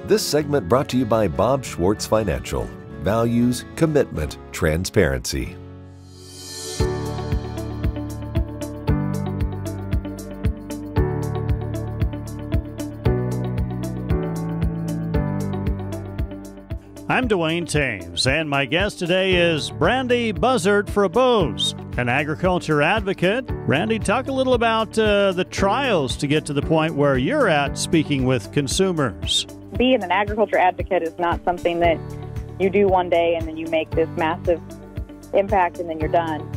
This segment brought to you by Bob Schwartz Financial. Values, commitment, transparency. I'm Duane Toews, and my guest today is Brandi Buzzard Frobose, an agriculture advocate. Brandi, talk a little about the trials to get to the point where you're at speaking with consumers. Being an agriculture advocate is not something that you do one day and then you make this massive impact and then you're done.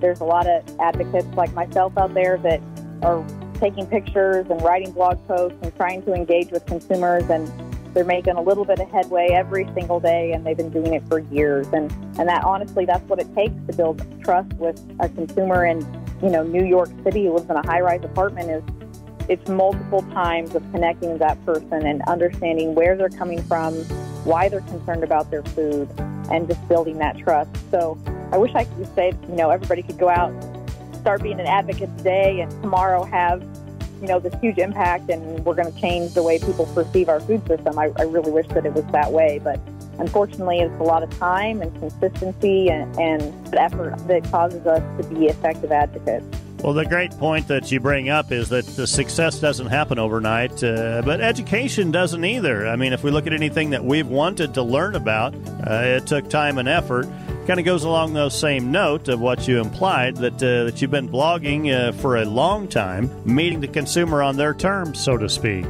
There's a lot of advocates like myself out there that are taking pictures and writing blog posts and trying to engage with consumers, and they're making a little bit of headway every single day, and they've been doing it for years. And that, honestly, that's what it takes to build trust with a consumer in, New York City who lives in a high-rise apartment. It's multiple times of connecting with that person and understanding where they're coming from, why they're concerned about their food, and just building that trust. So I wish I could say, everybody could go out, start being an advocate today, and tomorrow have this huge impact, and we're going to change the way people perceive our food system. I really wish that it was that way, but unfortunately it's a lot of time and consistency and effort that causes us to be effective advocates. Well, the great point that you bring up is that the success doesn't happen overnight, but education doesn't either. I mean, if we look at anything that we've wanted to learn about, it took time and effort. Kind of goes along those same note of what you implied, that you've been blogging for a long time, meeting the consumer on their terms, so to speak.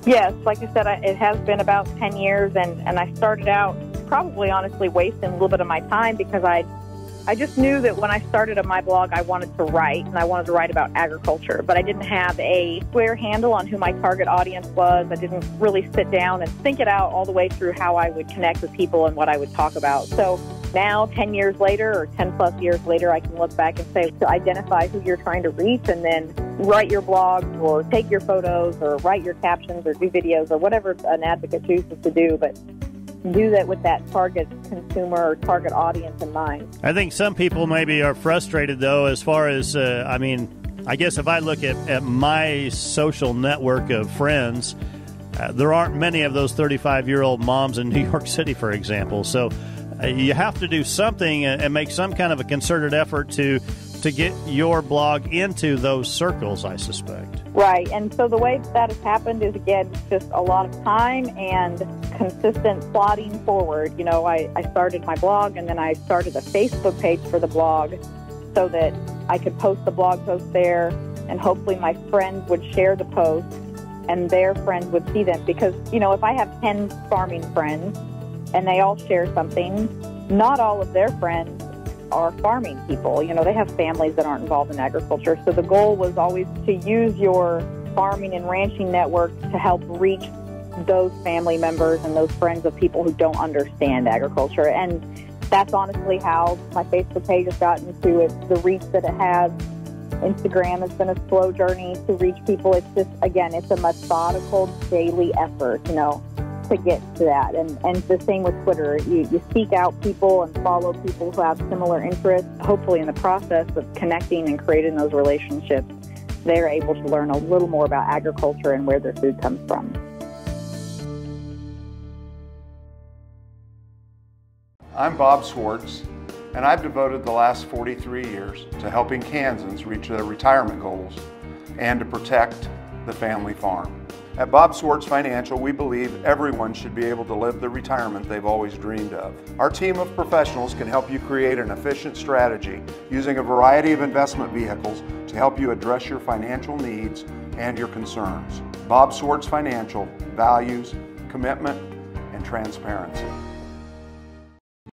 Yes, like I said, it has been about 10 years, and I started out probably honestly wasting a little bit of my time because I just knew that when I started on my blog, I wanted to write, and I wanted to write about agriculture, but I didn't have a square handle on who my target audience was. I didn't really sit down and think it out all the way through how I would connect with people and what I would talk about. So now, 10 years later, or 10 plus years later, I can look back and say, to identify who you're trying to reach, and then write your blog or take your photos or write your captions or do videos or whatever an advocate chooses to do, but do that with that target consumer or target audience in mind. I think some people maybe are frustrated, though, as far as, I guess if I look at my social network of friends, there aren't many of those 35-year-old moms in New York City, for example. So you have to do something and make some kind of a concerted effort to get your blog into those circles, I suspect. Right, and so the way that has happened is, again, just a lot of time and consistent plodding forward. I started my blog, and then I started a Facebook page for the blog so that I could post the blog post there, and hopefully my friends would share the post and their friends would see them. Because, if I have 10 farming friends and they all share something, not all of their friends are farming people. They have families that aren't involved in agriculture. So the goal was always to use your farming and ranching network to help reach those family members and those friends of people who don't understand agriculture. And that's honestly how my Facebook page has gotten to the reach that it has. Instagram has been a slow journey to reach people. It's just, again, it's a methodical daily effort, to get to that. And the same with Twitter. You seek out people and follow people who have similar interests. Hopefully in the process of connecting and creating those relationships, they're able to learn a little more about agriculture and where their food comes from. I'm Bob Schwartz, and I've devoted the last 43 years to helping Kansans reach their retirement goals and to protect the family farm. At Bob Schwartz Financial, we believe everyone should be able to live the retirement they've always dreamed of. Our team of professionals can help you create an efficient strategy using a variety of investment vehicles to help you address your financial needs and your concerns. Bob Schwartz Financial, values, commitment, and transparency.